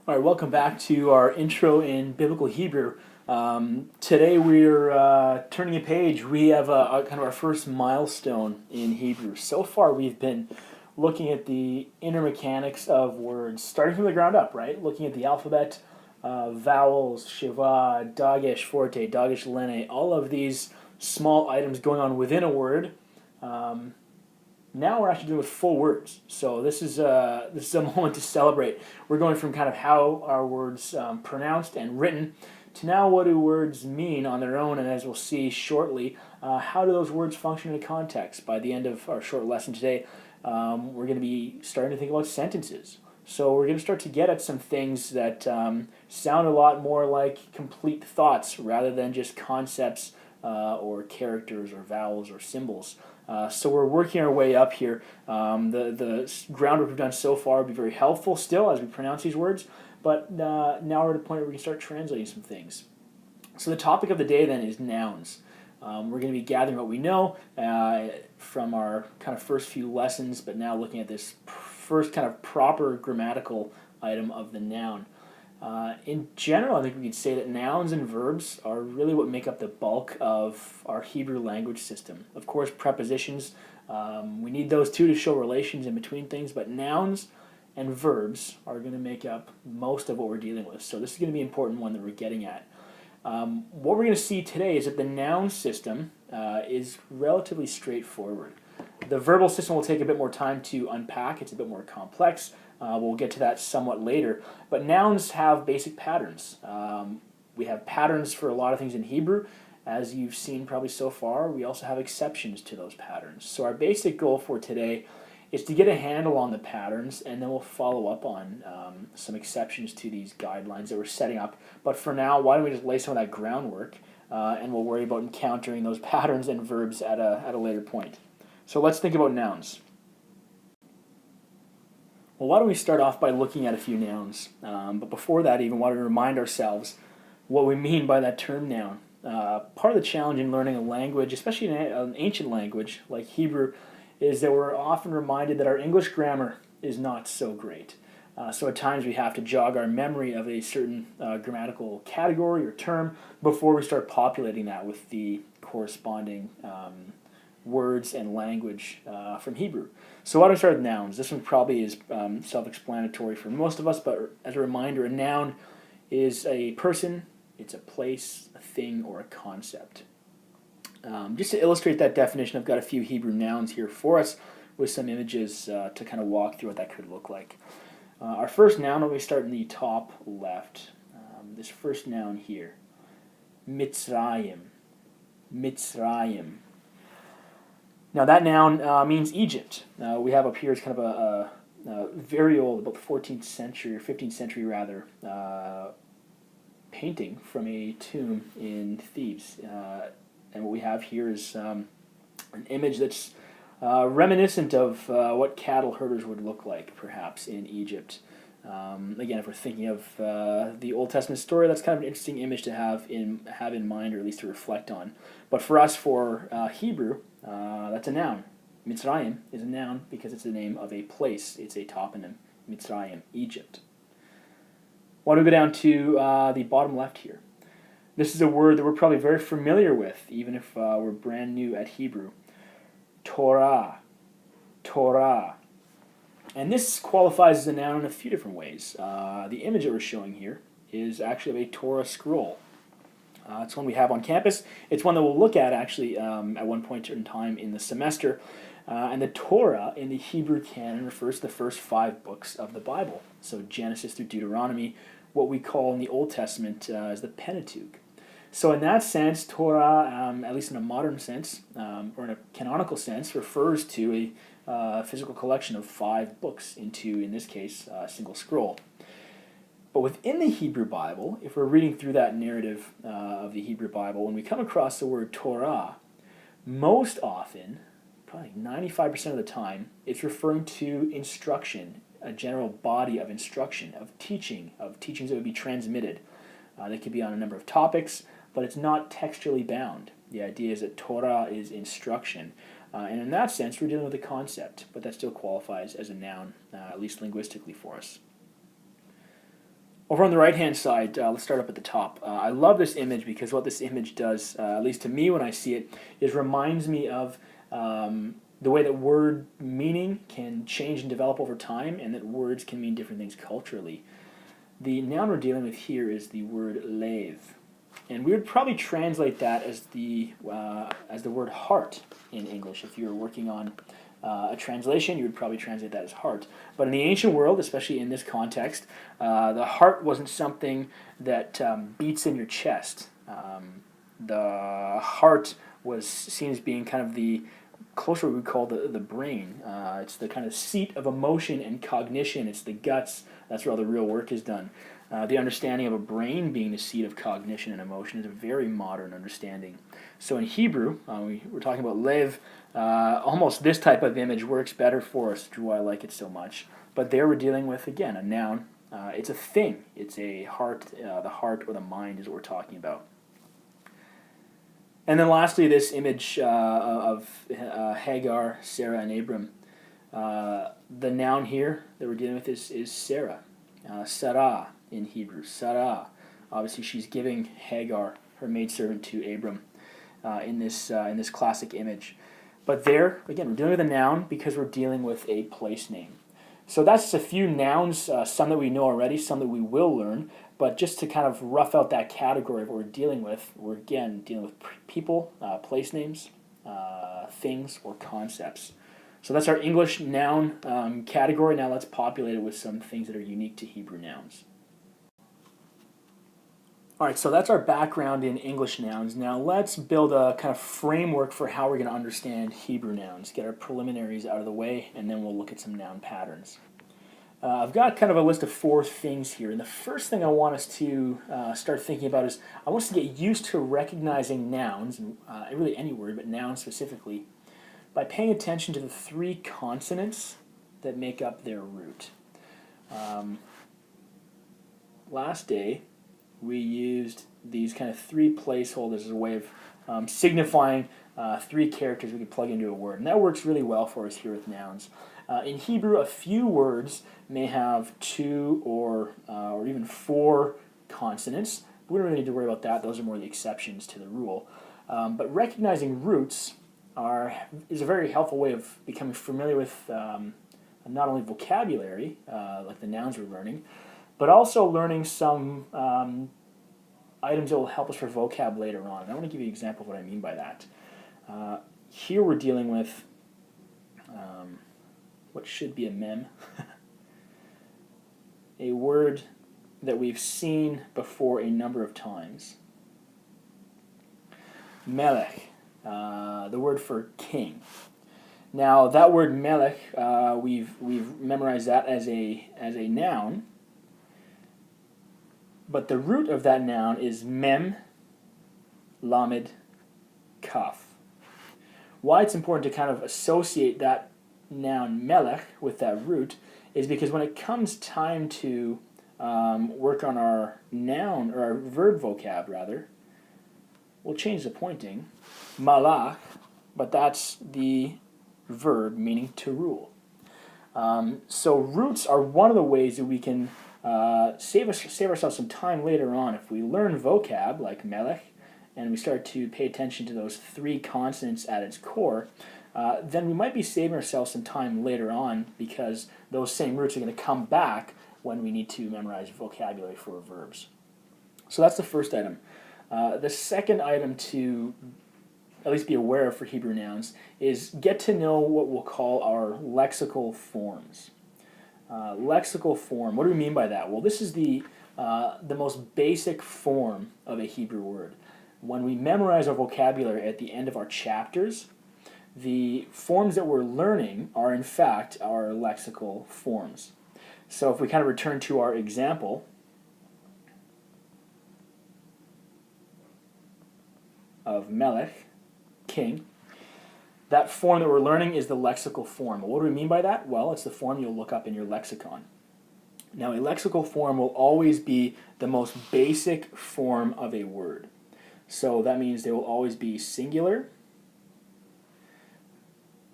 All right, welcome back to our intro in Biblical Hebrew. Today we're turning a page. We have a kind of our first milestone in Hebrew. So far, we've been looking at the inner mechanics of words, starting from the ground up, right? Looking at the alphabet, vowels, shiva, dagesh forte, dagesh lene, all of these small items going on within a word. Um, Now we're actually doing with full words. So this is a moment to celebrate. We're going from kind of how are words pronounced and written to now what do words mean on their own, and as we'll see shortly, how do those words function in a context. By the end of our short lesson today, we're going to be starting to think about sentences. So we're going to start to get at some things that sound a lot more like complete thoughts rather than just concepts or characters or vowels or symbols. So we're working our way up here. The groundwork we've done so far will be very helpful still as we pronounce these words, but now we're at a point where we can start translating some things. So the topic of the day then is nouns. We're going to be gathering what we know from our kind of first few lessons, but now looking at this first kind of proper grammatical item of the noun. In general, I think we could say that nouns and verbs are really what make up the bulk of our Hebrew language system. Of course, prepositions, we need those too to show relations in between things, but nouns and verbs are going to make up most of what we're dealing with. So this is going to be an important one that we're getting at. What we're going to see today is that the noun system is relatively straightforward. The verbal system will take a bit more time to unpack. It's a bit more complex. We'll get to that somewhat later. But nouns have basic patterns. We have patterns for a lot of things in Hebrew. As you've seen probably so far, we also have exceptions to those patterns. So our basic goal for today is to get a handle on the patterns, and then we'll follow up on some exceptions to these guidelines that we're setting up. But for now, why don't we just lay some of that groundwork, and we'll worry about encountering those patterns and verbs at a later point. So let's think about nouns. Well, why don't we start off by looking at a few nouns? But before that, even, why don't we remind ourselves what we mean by that term noun? Part of the challenge in learning a language, especially an ancient language like Hebrew, is that we're often reminded that our English grammar is not so great. So at times we have to jog our memory of a certain grammatical category or term before we start populating that with the corresponding words and language from Hebrew. So why don't we start with nouns? This one probably is self-explanatory for most of us, but as a reminder, a noun is a person, it's a place, a thing, or a concept. Just to illustrate that definition, I've got a few Hebrew nouns here for us with some images to kind of walk through what that could look like. Our first noun, when we start in the top left, this first noun here, Mitzrayim. Mitzrayim. Now that noun means Egypt. We have up here is kind of a very old, about the 14th century or 15th century rather, painting from a tomb in Thebes. And what we have here is an image that's reminiscent of what cattle herders would look like, perhaps, in Egypt. Again, if we're thinking of the Old Testament story, that's kind of an interesting image to have in mind, or at least to reflect on. But for us, for Hebrew, that's a noun. Mitzrayim is a noun because it's the name of a place. It's a toponym. Mitzrayim, Egypt. Why don't we go down to the bottom left here? This is a word that we're probably very familiar with, even if we're brand new at Hebrew. Torah. Torah. And this qualifies as a noun in a few different ways. The image that we're showing here is actually of a Torah scroll. It's one we have on campus. It's one that we'll look at actually at one point in time in the semester. And the Torah in the Hebrew canon refers to the first 5 books of the Bible. So Genesis through Deuteronomy, what we call in the Old Testament as the Pentateuch. So in that sense, Torah, at least in a modern sense, or in a canonical sense, refers to a physical collection of 5 books into, in this case, a single scroll. But within the Hebrew Bible, if we're reading through that narrative of the Hebrew Bible, when we come across the word Torah, most often, probably 95% of the time, it's referring to instruction, a general body of instruction, of teachings that would be transmitted. They could be on a number of topics, but it's not textually bound. The idea is that Torah is instruction. And in that sense, we're dealing with a concept, but that still qualifies as a noun, at least linguistically for us. Over on the right-hand side, let's start up at the top. I love this image because what this image does, at least to me when I see it, is reminds me of the way that word meaning can change and develop over time, and that words can mean different things culturally. The noun we're dealing with here is the word lave, and we would probably translate that as the word heart in English. If you were working on a translation, you would probably translate that as heart. But in the ancient world, especially in this context, the heart wasn't something that beats in your chest. The heart was seen as being kind of the closer we would call the brain. It's the kind of seat of emotion and cognition. It's the guts. That's where all the real work is done. The understanding of a brain being the seat of cognition and emotion is a very modern understanding. So in Hebrew, we're talking about lev. Almost this type of image works better for us, which is why I like it so much. But there we're dealing with, again, a noun. It's a thing. It's a heart. The heart or the mind is what we're talking about. And then lastly, this image of Hagar, Sarah, and Abram. The noun here that we're dealing with is Sarah. Sarah in Hebrew. Sarah. Obviously, she's giving Hagar, her maidservant, to Abram in this classic image. But there, again, we're dealing with a noun because we're dealing with a place name. So that's just a few nouns, some that we know already, some that we will learn. But just to kind of rough out that category of what we're dealing with, we're again dealing with people, place names, things, or concepts. So that's our English noun category. Now let's populate it with some things that are unique to Hebrew nouns. All right, so that's our background in English nouns. Now let's build a kind of framework for how we're going to understand Hebrew nouns, get our preliminaries out of the way, and then we'll look at some noun patterns. I've got kind of a list of 4 things here, and the first thing I want us to start thinking about is I want us to get used to recognizing nouns, and really any word, but nouns specifically, by paying attention to the 3 consonants that make up their root. Last day, we used these kind of 3 placeholders as a way of signifying 3 characters we could plug into a word, and that works really well for us here with nouns. In Hebrew, a few words may have 2 or even 4 consonants. We don't really need to worry about that. Those are more the exceptions to the rule. But recognizing roots is a very helpful way of becoming familiar with not only vocabulary, like the nouns we're learning, but also learning some items that will help us for vocab later on. And I want to give you an example of what I mean by that. Here we're dealing with what should be a mem, a word that we've seen before a number of times. Melech, the word for king. Now that word melech, we've memorized that as a noun, but the root of that noun is mem, lamed, kaf. Why it's important to kind of associate that noun melech with that root is because when it comes time to work on our noun, or our verb vocab rather, we'll change the pointing, malach, but that's the verb meaning to rule. So roots are one of the ways that we can save ourselves some time later on. If we learn vocab like melech and we start to pay attention to those 3 consonants at its core, then we might be saving ourselves some time later on because those same roots are going to come back when we need to memorize vocabulary for verbs. So that's the first item. The second item to at least be aware of for Hebrew nouns is get to know what we'll call our lexical forms. Lexical form, what do we mean by that? Well, this is the most basic form of a Hebrew word. When we memorize our vocabulary at the end of our chapters, the forms that we're learning are in fact our lexical forms. So if we kind of return to our example of melech, king, that form that we're learning is the lexical form. What do we mean by that? Well, it's the form you'll look up in your lexicon. Now, a lexical form will always be the most basic form of a word. So that means they will always be singular.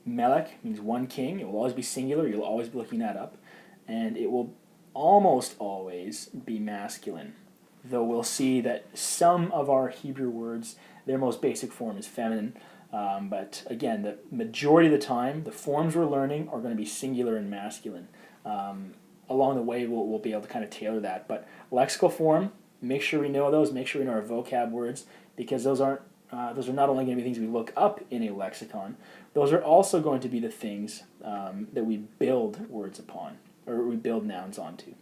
Melech means one king. It will always be singular. You'll always be looking that up. And it will almost always be masculine, though we'll see that some of our Hebrew words, their most basic form is feminine. But again, the majority of the time, the forms we're learning are going to be singular and masculine. Along the way, we'll be able to kind of tailor that. But lexical form, make sure we know those. Make sure we know our vocab words, because those are not only going to be things we look up in a lexicon. Those are also going to be the things that we build words upon, or we build nouns onto.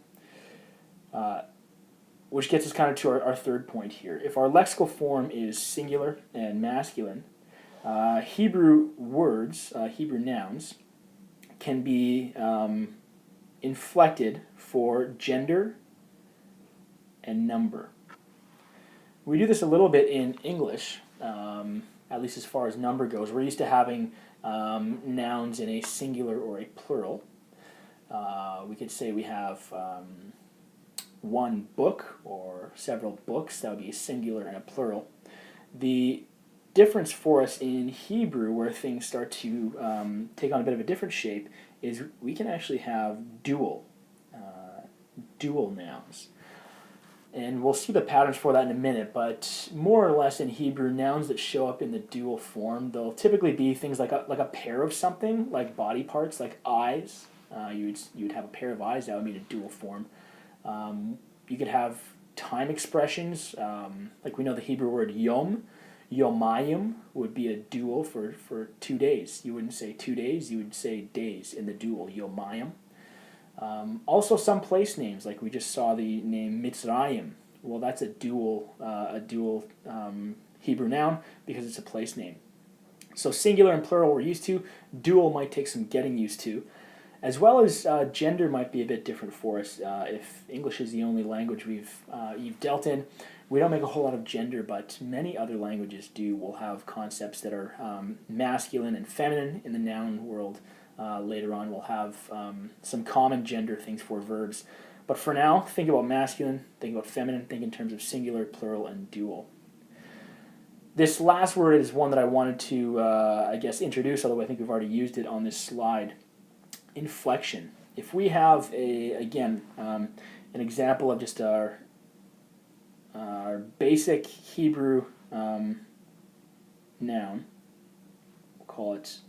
Which gets us kind of to our third point here. If our lexical form is singular and masculine, Hebrew words, Hebrew nouns, can be inflected for gender and number. We do this a little bit in English, at least as far as number goes. We're used to having nouns in a singular or a plural. We could say we have one book or several books. That would be a singular and a plural. The difference for us in Hebrew, where things start to take on a bit of a different shape, is we can actually have dual nouns. And we'll see the patterns for that in a minute, but more or less in Hebrew, nouns that show up in the dual form, they'll typically be things like a pair of something, like body parts, like eyes. You'd have a pair of eyes, that would be a dual form. You could have time expressions, like we know the Hebrew word yom. Yomayim would be a dual for 2 days. You wouldn't say 2 days, you would say days in the dual, yomayim. Also some place names, like we just saw the name Mitzrayim. Well, that's a dual Hebrew noun because it's a place name. So singular and plural we're used to. Dual might take some getting used to. As well as gender might be a bit different for us. If English is the only language you've dealt in, we don't make a whole lot of gender, but many other languages do. We'll have concepts that are masculine and feminine in the noun world. Later on, we'll have some common gender things for verbs. But for now, think about masculine, think about feminine, think in terms of singular, plural, and dual. This last word is one that I wanted to, introduce, although I think we've already used it on this slide. Inflection. If we have an example of just our basic Hebrew noun, we'll call it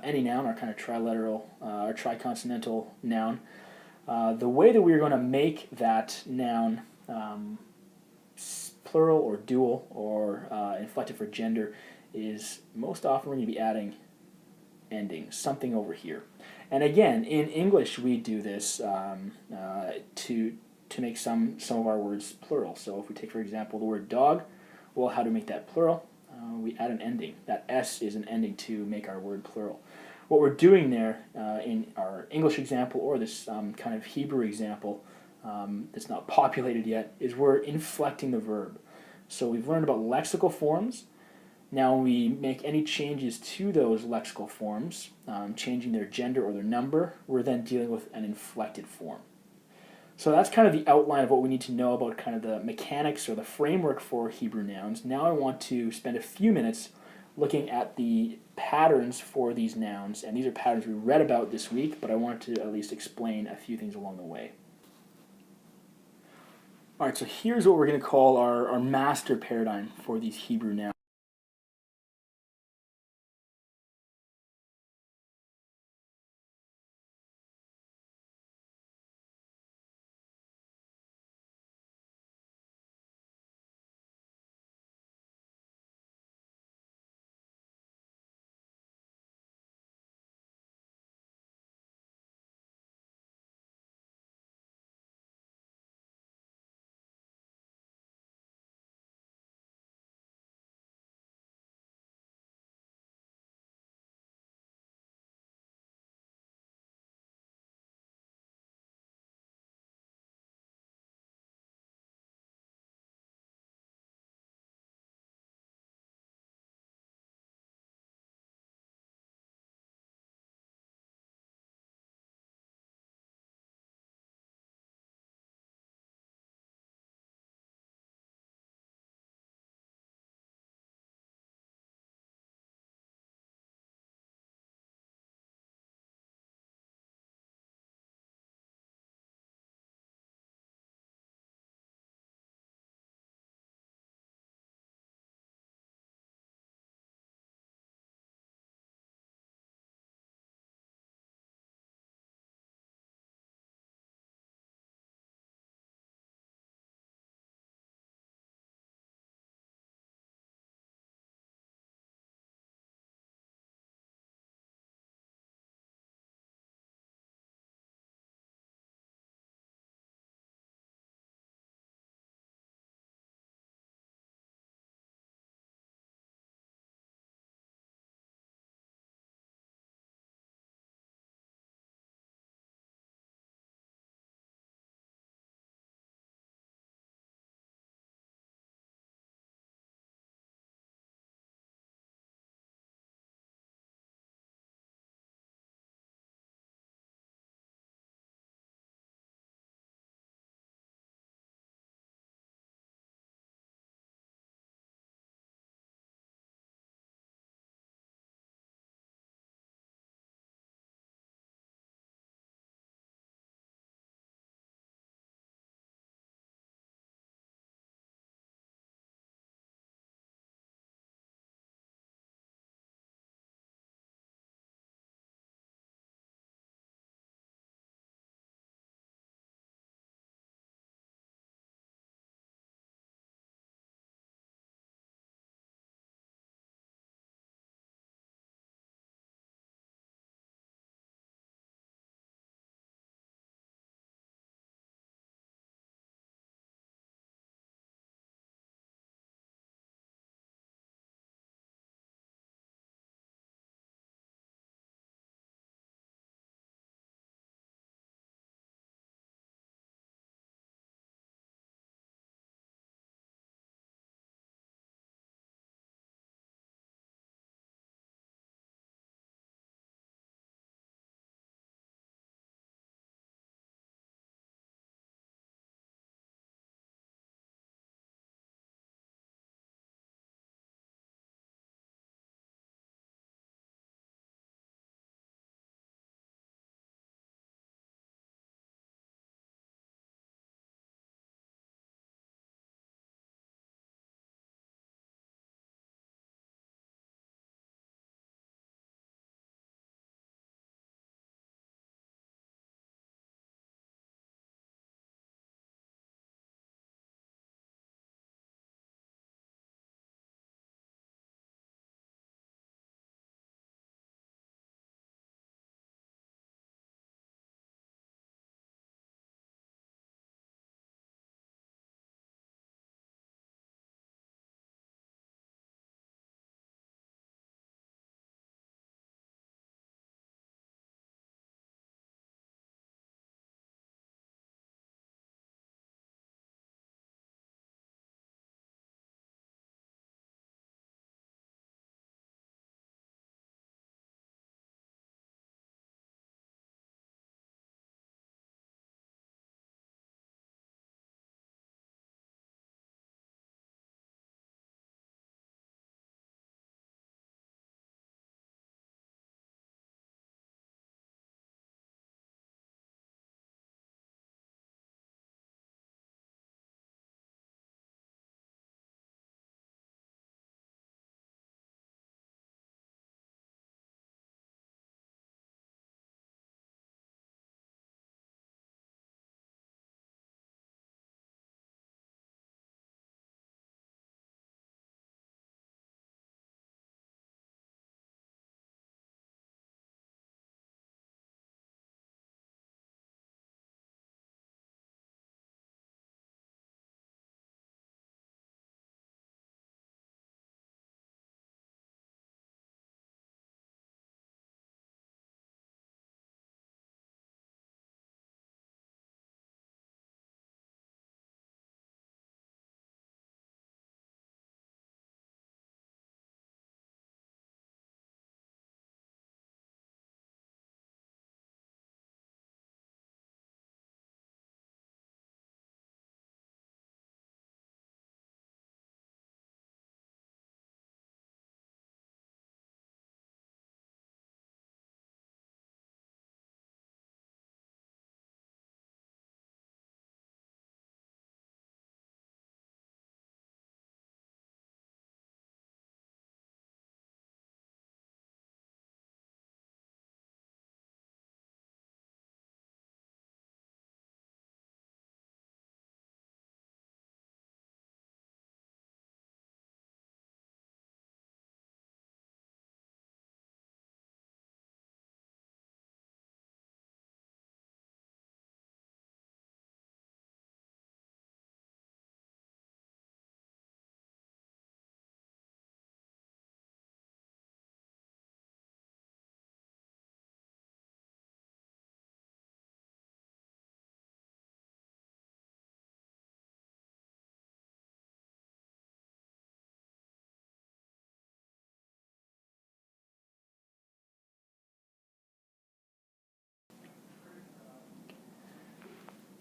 any noun, our kind of triliteral, our triconsonantal noun. The way that we're going to make that noun plural or dual or inflected for gender is most often we're going to be adding endings, something over here. And again, in English we do this to make some of our words plural. So if we take, for example, the word dog, well, how to make that plural? We add an ending. That S is an ending to make our word plural. What we're doing there in our English example or this kind of Hebrew example that's not populated yet is we're inflecting the verb. So we've learned about lexical forms. Now when we make any changes to those lexical forms, changing their gender or their number, we're then dealing with an inflected form. So that's kind of the outline of what we need to know about kind of the mechanics or the framework for Hebrew nouns. Now I want to spend a few minutes looking at the patterns for these nouns. And these are patterns we read about this week, but I wanted to at least explain a few things along the way. All right, so here's what we're going to call our master paradigm for these Hebrew nouns.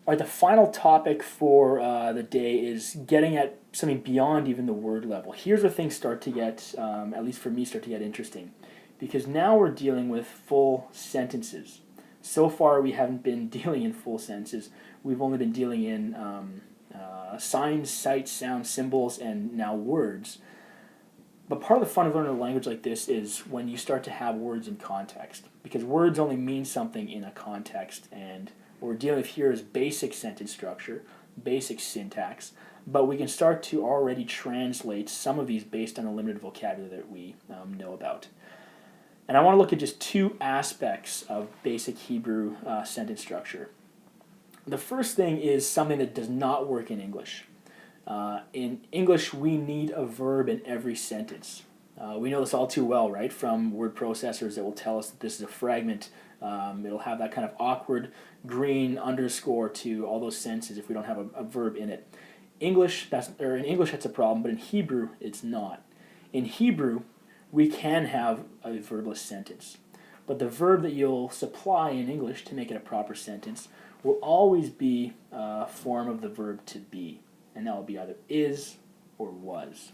All right, the final topic for the day is getting at something beyond even the word level. Here's where things start to get, at least for me, start to get interesting. Because now we're dealing with full sentences. So far, we haven't been dealing in full sentences. We've only been dealing in signs, sights, sounds, symbols, and now words. But part of the fun of learning a language like this is when you start to have words in context. Because words only mean something in a context, and what we're dealing with here is basic sentence structure, basic syntax, but we can start to already translate some of these based on a limited vocabulary that we know about. And I want to look at just two aspects of basic Hebrew sentence structure. The first thing is something that does not work in English. In English, we need a verb in every sentence. We know this all too well, right, from word processors that will tell us that this is a fragment. It'll have that kind of awkward green underscore to all those sentences if we don't have a verb in it. In English, that's a problem, but in Hebrew, it's not. In Hebrew, we can have a verbless sentence, but the verb that you'll supply in English to make it a proper sentence will always be a form of the verb to be, and that will be either is or was.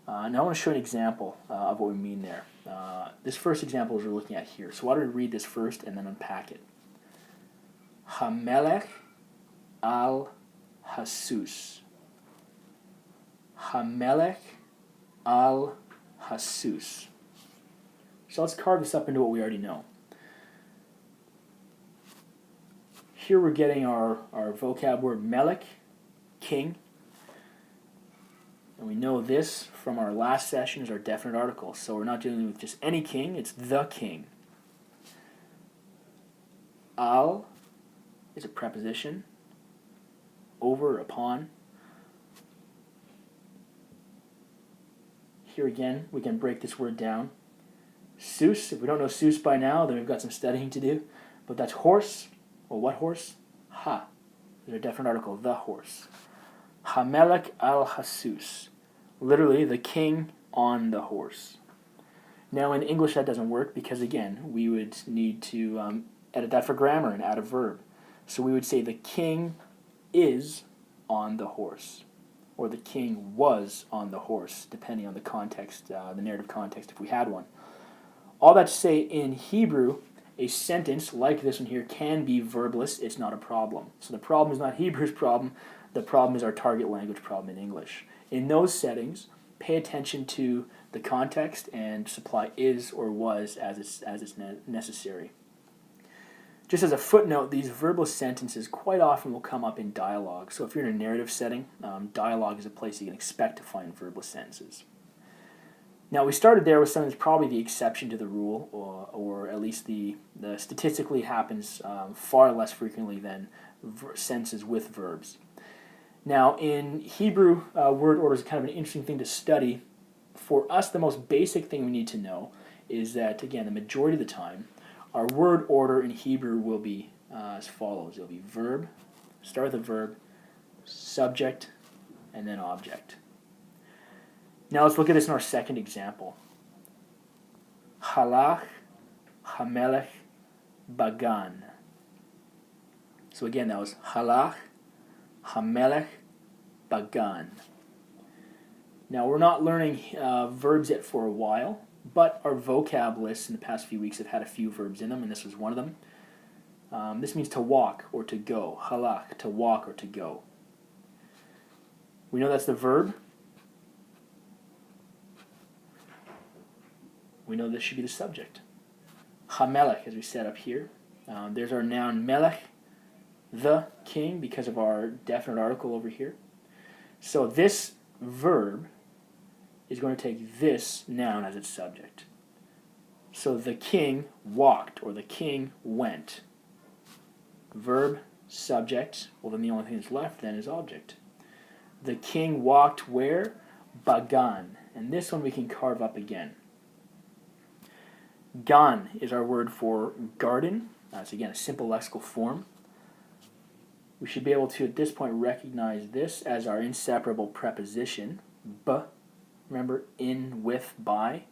Now I want to show an example of what we mean there. This first example is we're looking at here. So why don't we read this first and then unpack it? Hamelech al Hasus. Hamelech al Hasus. So let's carve this up into what we already know. Here we're getting our vocab word melech, king. And we know this from our last session is our definite article. So we're not dealing with just any king, it's the king. Al is a preposition, over, upon. Here again, we can break this word down. Sus, if we don't know sus by now, then we've got some studying to do. But that's horse. Well, what horse? Ha. There's a definite article, the horse. Hamelech al Hasus. Literally, the king on the horse. Now, in English, that doesn't work because, again, we would need to edit that for grammar and add a verb. So we would say the king is on the horse, or the king was on the horse, depending on the context, the narrative context, if we had one. All that to say, in Hebrew, a sentence like this one here can be verbless. It's not a problem. So the problem is not Hebrew's problem. The problem is our target language problem in English. In those settings, pay attention to the context and supply is or was as it's necessary. Just as a footnote, these verbless sentences quite often will come up in dialogue. So if you're in a narrative setting, dialogue is a place you can expect to find verbless sentences. Now we started there with something that's probably the exception to the rule, or at least the statistically happens far less frequently than sentences with verbs. Now in Hebrew, word order is kind of an interesting thing to study. For us, the most basic thing we need to know is that, again, the majority of the time, our word order in Hebrew will be as follows. It'll be verb, start with a verb, subject, and then object. Now let's look at this in our second example. Halach hamelech bagan. So again, that was halach hamelech bagan. Now we're not learning verbs yet for a while, but our vocab lists in the past few weeks have had a few verbs in them, and this was one of them. This means to walk or to go. Halach, to walk or to go. We know that's the verb. We know this should be the subject. Hamelech, as we set up here. There's our noun melech, the king, because of our definite article over here. So this verb is going to take this noun as its subject. So the king walked, or the king went. Verb, subject, well then the only thing that's left then is object. The king walked where? Bagan. And this one we can carve up again. Gan is our word for garden. It's again a simple lexical form. We should be able to, at this point, recognize this as our inseparable preposition. B. Remember, in, with, by.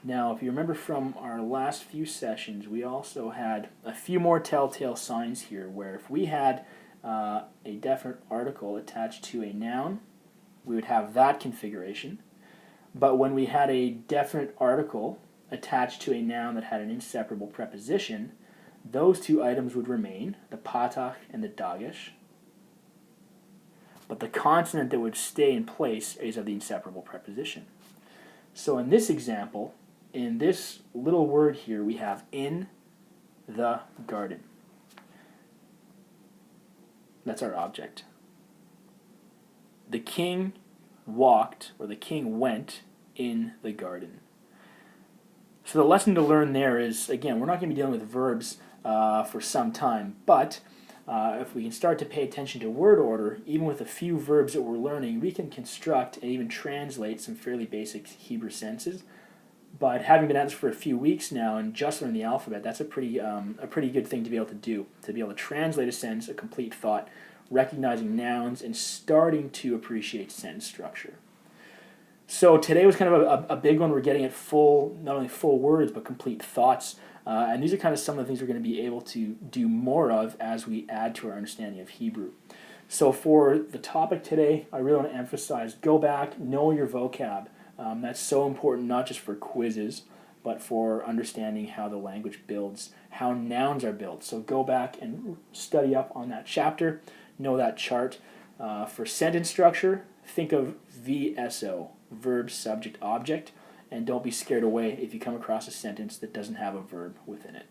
Now, if you remember from our last few sessions, we also had a few more telltale signs here where if we had a definite article attached to a noun, we would have that configuration. But when we had a definite article attached to a noun that had an inseparable preposition, those two items would remain, the patach and the dagesh. But the consonant that would stay in place is of the inseparable preposition. So in this example, in this little word here, we have in the garden. That's our object. The king walked, or the king went, in the garden. So the lesson to learn there is, again, we're not going to be dealing with verbs for some time, but if we can start to pay attention to word order, even with a few verbs that we're learning, we can construct and even translate some fairly basic Hebrew sentences. But having been at this for a few weeks now and just learned the alphabet, that's a pretty good thing to be able to do, to be able to translate a sentence, a complete thought, recognizing nouns, and starting to appreciate sentence structure. So today was kind of a big one. We're getting at full, not only full words, but complete thoughts. And these are kind of some of the things we're going to be able to do more of as we add to our understanding of Hebrew. So for the topic today, I really want to emphasize, go back, know your vocab. That's so important, not just for quizzes, but for understanding how the language builds, how nouns are built. So go back and study up on that chapter, know that chart. For sentence structure, think of VSO, verb, subject, object, and don't be scared away if you come across a sentence that doesn't have a verb within it.